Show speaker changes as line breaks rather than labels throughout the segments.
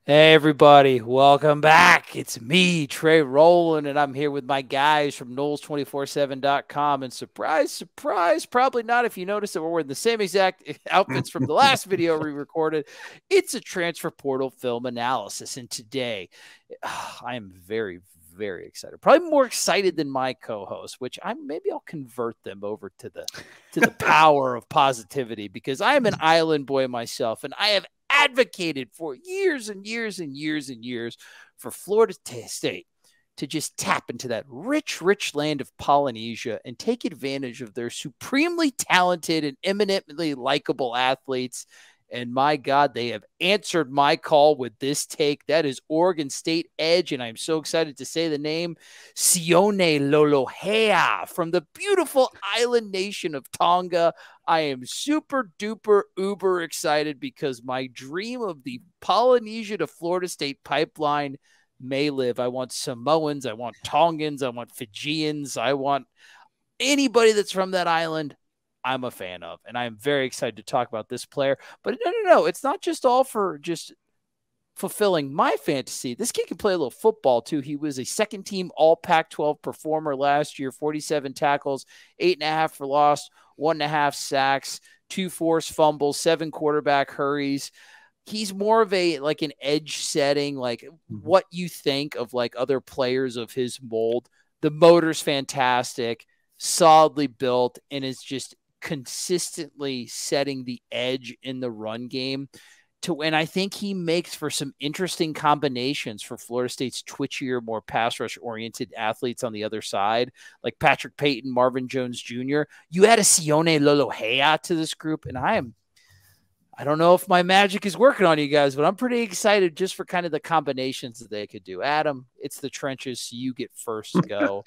Hey everybody, welcome back. It's me, Trey Rowland, and I'm here with my guys from Noles247.com. And surprise, surprise, probably not if you notice that we're wearing the same exact outfits from the last video we recorded. It's a transfer portal film analysis. And today, I am very, very excited. Probably more excited than my co-host, which maybe I'll convert them over to the power of positivity, because I am an island boy myself, and I have advocated for years and years and years and years for Florida State to just tap into that rich, rich land of Polynesia and take advantage of their supremely talented and eminently likable athletes. And my God, they have answered my call with this take. That is Oregon State edge, and I'm so excited to say the name, Sione Lolohea, from the beautiful island nation of Tonga. I am super duper uber excited because my dream of the Polynesia to Florida State pipeline may live. I want Samoans, I want Tongans, I want Fijians, I want anybody that's from that island. I'm a fan of, and I'm very excited to talk about this player. But no, it's not just all for just fulfilling my fantasy. This kid can play a little football too. He was a second team all Pac-12 performer last year, 47 tackles, 8.5 for loss, 1.5 sacks, 2 forced fumbles, 7 quarterback hurries. He's more of like an edge setting, like what you think of like other players of his mold. The motor's fantastic, solidly built, and is just consistently setting the edge in the run game. And I think he makes for some interesting combinations for Florida State's twitchier, more pass rush oriented athletes on the other side, like Patrick Payton, Marvin Jones Jr. You add a Sione Lolohea to this group, and I don't know if my magic is working on you guys, but I'm pretty excited just for kind of the combinations that they could do. Adam, it's the trenches, so you get first to go.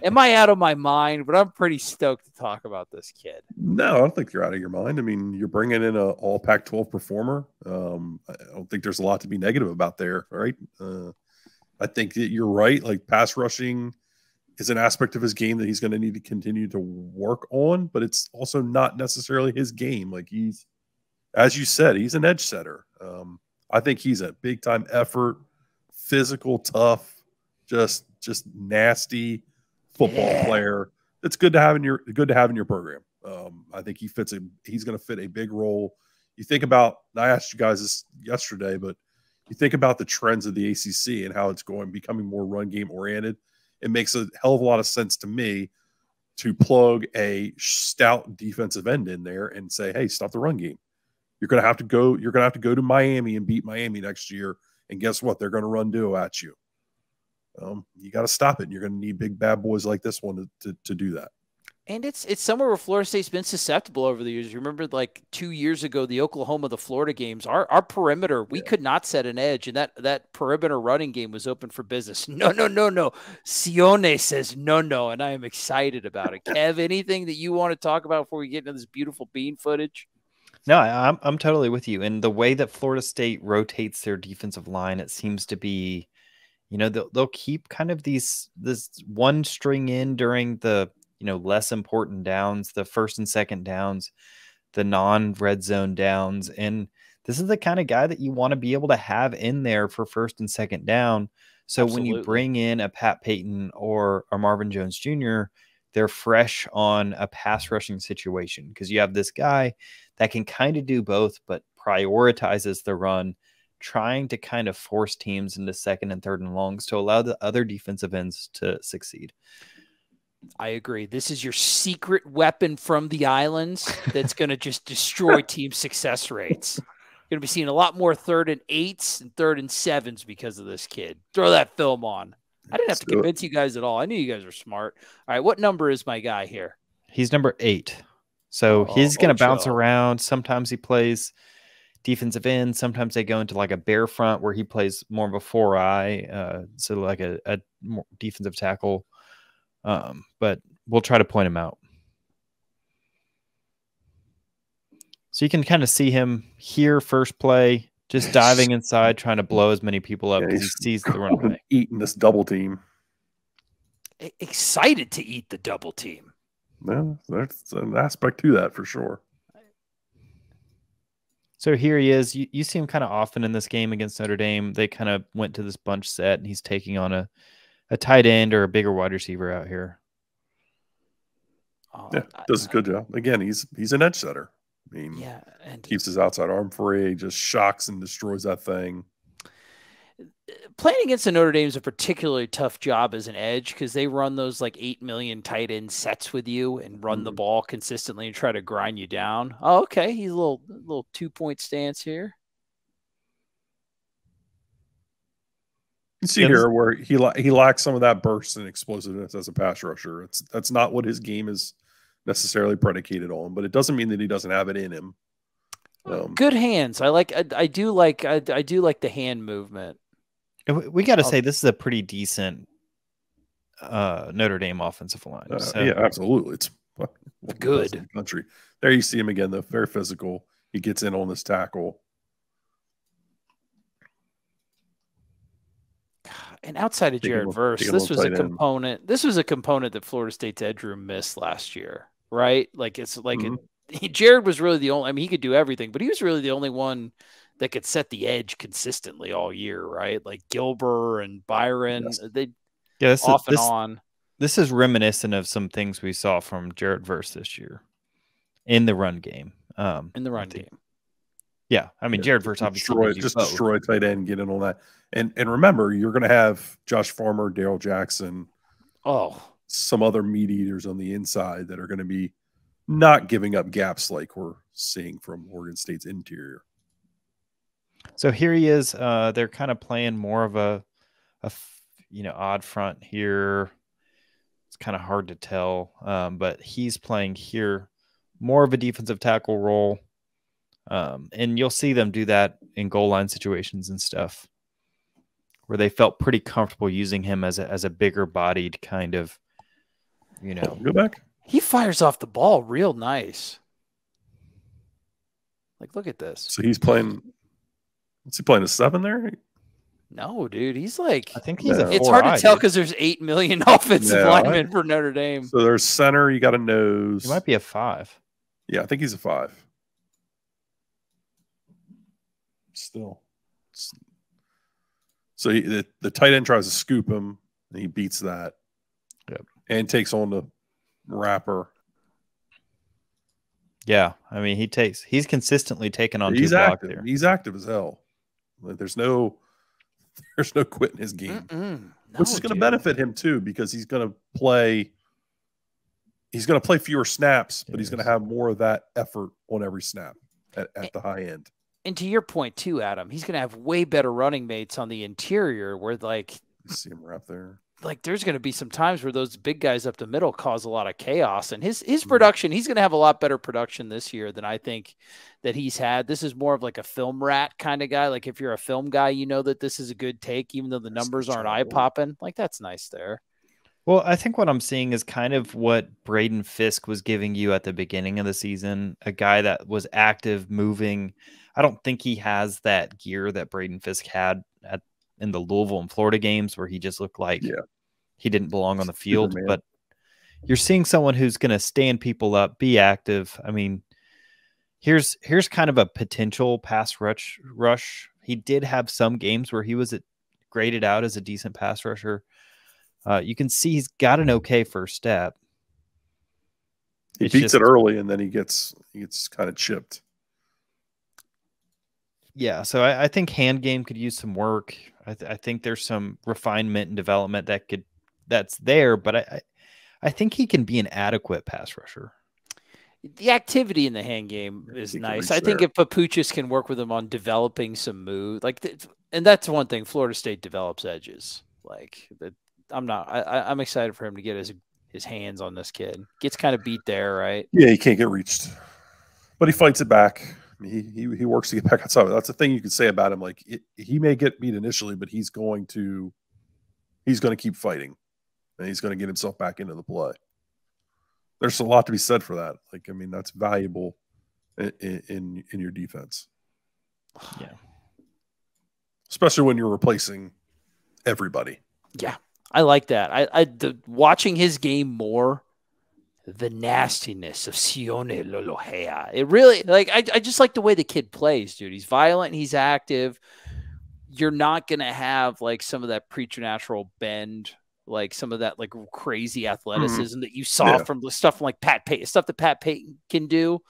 Am I out of my mind? But I'm pretty stoked to talk about this kid.
No, I don't think you're out of your mind. I mean, you're bringing in an all Pac-12 performer. I don't think there's a lot to be negative about there, right? I think that you're right. Like, pass rushing is an aspect of his game that he's going to need to continue to work on, but it's also not necessarily his game. Like, as you said, he's an edge setter. I think he's a big time effort, physical, tough, just nasty football player. That's good to have in your program. I think he's going to fit a big role. You think about, I asked you guys this yesterday, but you think about the trends of the ACC and how it's becoming more run game oriented. It makes a hell of a lot of sense to me to plug a stout defensive end in there and say, hey, stop the run game. You're going to have to go to Miami and beat Miami next year. And guess what? They're going to run duo at you. You got to stop it. And you're going to need big bad boys like this one to do that.
And it's somewhere where Florida State's been susceptible over the years. You remember, like 2 years ago, the Oklahoma, the Florida games, our perimeter, we could not set an edge, and that perimeter running game was open for business. No. Sione says no, and I am excited about it. Kev, anything that you want to talk about before we get into this beautiful bean footage?
No, I'm totally with you. And the way that Florida State rotates their defensive line, it seems to be, they'll keep kind of this one string in during the less important downs, the first and second downs, the non-red zone downs. And this is the kind of guy that you want to be able to have in there for first and second down. So Absolutely. When you bring in a Pat Payton or a Marvin Jones Jr., they're fresh on a pass rushing situation, because you have this guy that can kind of do both, but prioritizes the run, trying to kind of force teams into second and third and longs to allow the other defensive ends to succeed.
I agree. This is your secret weapon from the islands that's going to just destroy team success rates. You're going to be seeing a lot more 3rd and 8s and 3rd and 7s because of this kid. Throw that film on. I didn't have to convince you guys at all. I knew you guys were smart. All right, what number is my guy here?
He's number 8. So he's going to bounce around. Sometimes he plays defensive end. Sometimes they go into like a bear front where he plays more of a 4-eye. So like a more defensive tackle. But we'll try to point him out. So you can kind of see him here first play, just diving inside, trying to blow as many people up because he sees the runway.
Eating this double team.
Excited to eat the double team.
Well, that's an aspect to that for sure.
So here he is. You see him kind of often in this game against Notre Dame. They kind of went to this bunch set, and he's taking on a tight end or a bigger wide receiver out here.
Yeah, does a good job. Again, he's an edge setter. I mean,
yeah, and
keeps his outside arm free, just shocks and destroys that thing.
Playing against the Notre Dame is a particularly tough job as an edge because they run those like 8 million tight end sets with you and run the ball consistently and try to grind you down. Oh, okay. He's a little 2-point stance here.
You see here where he lacks some of that burst and explosiveness as a pass rusher. That's not what his game is necessarily predicated on, but it doesn't mean that he doesn't have it in him.
Good hands. I do like the hand movement.
We got to say this is a pretty decent Notre Dame offensive line.
Yeah, absolutely. It's
good
in the country. There you see him again, though. Very physical. He gets in on this tackle.
And outside of Jared Verse, this was a component. This was a component that Florida State's edge room missed last year, right? Like it's like Jared was really the only. I mean, he could do everything, but he was really the only one that could set the edge consistently all year, right? Like Gilbert and Byron, on.
This is reminiscent of some things we saw from Jared Verse this year in the run game. Yeah, I mean, Jared Verse obviously
destroy tight end, get in on that, and remember, you're going to have Josh Farmer, Daryl Jackson, some other meat eaters on the inside that are going to be not giving up gaps like we're seeing from Oregon State's interior.
So here he is. They're kind of playing more of a odd front here. It's kind of hard to tell, but he's playing here more of a defensive tackle role. And you'll see them do that in goal line situations and stuff where they felt pretty comfortable using him as a bigger bodied kind of,
Go back.
He fires off the ball real nice. Like, look at this.
So he's playing. Is he playing a 7 there?
No, dude. He's like,
I think he's a 4.
It's hard to tell because there's 8 million offensive linemen for Notre Dame.
So there's center. You got a nose.
He might be a 5.
Yeah, I think he's a 5. Still. So the tight end tries to scoop him, and he beats that.
Yep.
And takes on the wrapper.
Yeah, I mean, he's consistently taken on 2 blocks there.
He's active as hell. Like, there's no quitting his game, which is going to benefit him too because he's going to play fewer snaps, but he's going to have more of that effort on every snap at the high end.
And to your point too, Adam, he's going to have way better running mates on the interior where you
see him wrap there.
Like there's going to be some times where those big guys up the middle cause a lot of chaos, and his production, he's going to have a lot better production this year than I think that he's had. This is more of like a film rat kind of guy. Like if you're a film guy, you know that this is a good take, even though the numbers aren't eye popping. Like that's nice there.
Well, I think what I'm seeing is kind of what Braden Fisk was giving you at the beginning of the season, a guy that was active, moving. I don't think he has that gear that Braden Fisk had in the Louisville and Florida games where he just looked like he didn't belong on the field.
Superman.
But you're seeing someone who's going to stand people up, be active. I mean, here's kind of a potential pass rush. He did have some games where he was graded out as a decent pass rusher. You can see he's got an okay first step.
He beats it early, and then he gets kind of chipped.
Yeah, so I think hand game could use some work. I think there's some refinement and development that's there, but I think he can be an adequate pass rusher.
The activity in the hand game is nice. I think if Papuchis can work with him on developing some moves, and that's one thing. Florida State develops edges. Like that, I'm excited for him to get his hands on this kid. Gets kind of beat there, right?
Yeah, he can't get reached, but he fights it back. He works to get back outside. That's the thing you can say about him. Like he may get beat initially, but he's going to keep fighting, and he's going to get himself back into the play. There's a lot to be said for that. Like, I mean, that's valuable in your defense.
Yeah,
especially when you're replacing everybody.
Yeah, I like that. Watching his game more the nastiness of Sione Lolohea. It really, like, I just like the way the kid plays, dude. He's violent, he's active. You're not going to have like some of that preternatural bend, like some of that like crazy athleticism that you saw from the stuff like Pat Payton, stuff that Pat Payton can do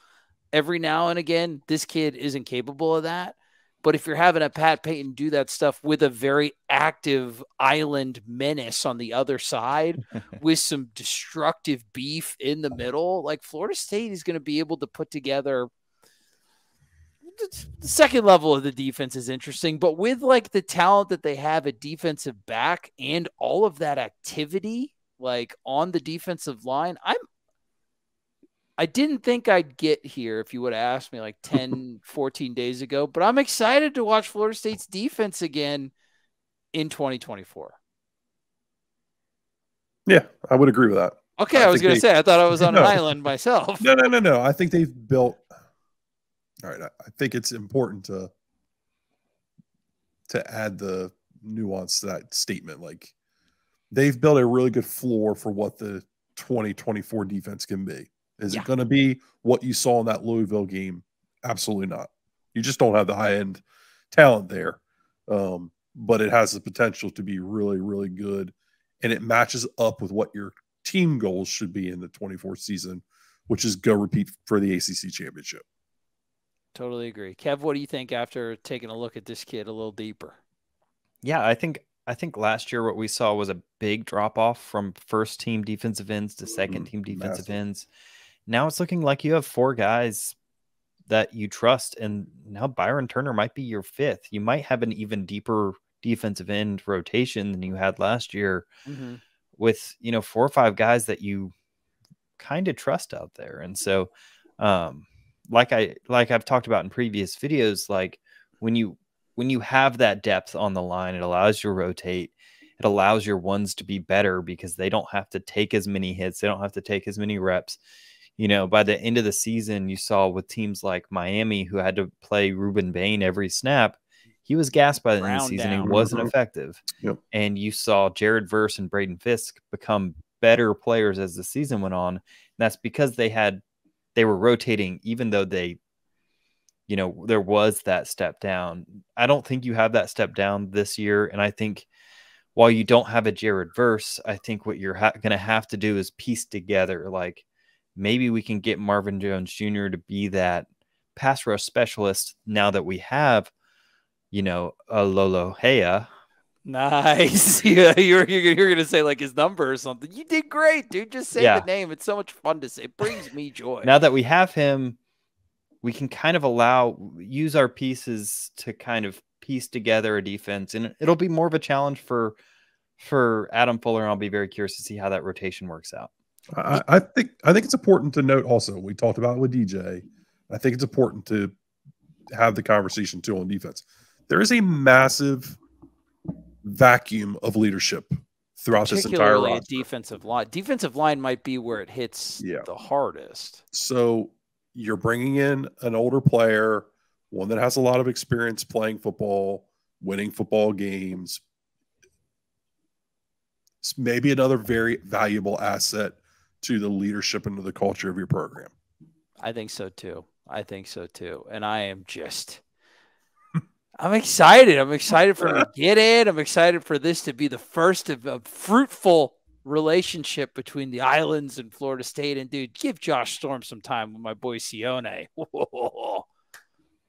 every now and again. This kid isn't capable of that. But if you're having a Pat Payton do that stuff with a very active island menace on the other side with some destructive beef in the middle, like Florida State is going to be able to put together. The second level of the defense is interesting, but with like the talent that they have at defensive back and all of that activity, like on the defensive line, I didn't think I'd get here if you would have asked me like 10, 14 days ago, but I'm excited to watch Florida State's defense again in 2024.
Yeah, I would agree with that.
Okay, I was going to say, I thought I was on an island myself.
No. I think they've built. All right, I think it's important to add the nuance to that statement. Like, they've built a really good floor for what the 2024 defense can be. Is it going to be what you saw in that Louisville game? Absolutely not. You just don't have the high-end talent there. But it has the potential to be really, really good. And it matches up with what your team goals should be in the 24 season, which is go repeat for the ACC championship.
Totally agree. Kev, what do you think after taking a look at this kid a little deeper?
Yeah, I think last year what we saw was a big drop-off from first-team defensive ends to second-team defensive ends. Now it's looking like you have 4 guys that you trust, and now Byron Turner might be your 5th. You might have an even deeper defensive end rotation than you had last year with, 4 or 5 guys that you kind of trust out there. And so, like I've talked about in previous videos, like when you have that depth on the line, it allows you to rotate. It allows your ones to be better because they don't have to take as many hits. They don't have to take as many reps. By the end of the season, you saw with teams like Miami, who had to play Ruben Bain every snap, he was gassed by the end of the season. He wasn't effective.
Yep.
And you saw Jared Verse and Braden Fisk become better players as the season went on. And that's because they were rotating, even though there was that step down. I don't think you have that step down this year. And I think while you don't have a Jared Verse, I think what you're going to have to do is piece together, like, maybe we can get Marvin Jones Jr. to be that pass rush specialist now that we have, a Lolohea.
Nice. Yeah, you're going to say like his number or something. You did great, dude. Just say the name. It's so much fun to say. It brings me joy.
Now that we have him, we can kind of use our pieces to kind of piece together a defense, and it'll be more of a challenge for Adam Fuller. And I'll be very curious to see how that rotation works out.
I think it's important to note also, we talked about it with DJ. I think it's important to have the conversation too on defense. There is a massive vacuum of leadership throughout this entire roster.
Defensive line. Defensive line might be where it hits the hardest.
So you're bringing in an older player, one that has a lot of experience playing football, winning football games. It's maybe another very valuable asset to the leadership and to the culture of your program.
I think so too. And I'm excited. I'm excited for him to get in. I'm excited for this to be the first of a fruitful relationship between the Islands and Florida State. And dude, give Josh Storm some time with my boy Sione.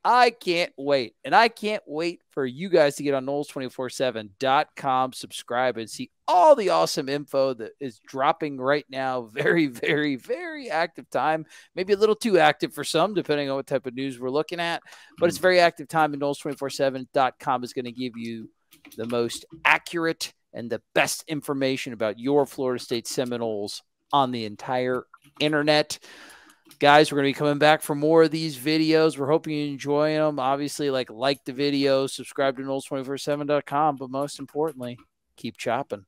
I can't wait. And I can't wait for you guys to get on Noles247.com, subscribe, and see all the awesome info that is dropping right now. Very, very, very active time. Maybe a little too active for some, depending on what type of news we're looking at. But it's very active time, and Noles247.com is going to give you the most accurate and the best information about your Florida State Seminoles on the entire internet. Guys, we're going to be coming back for more of these videos. We're hoping you enjoy them. Obviously, like the video, subscribe to Noles247.com, but most importantly, keep chopping.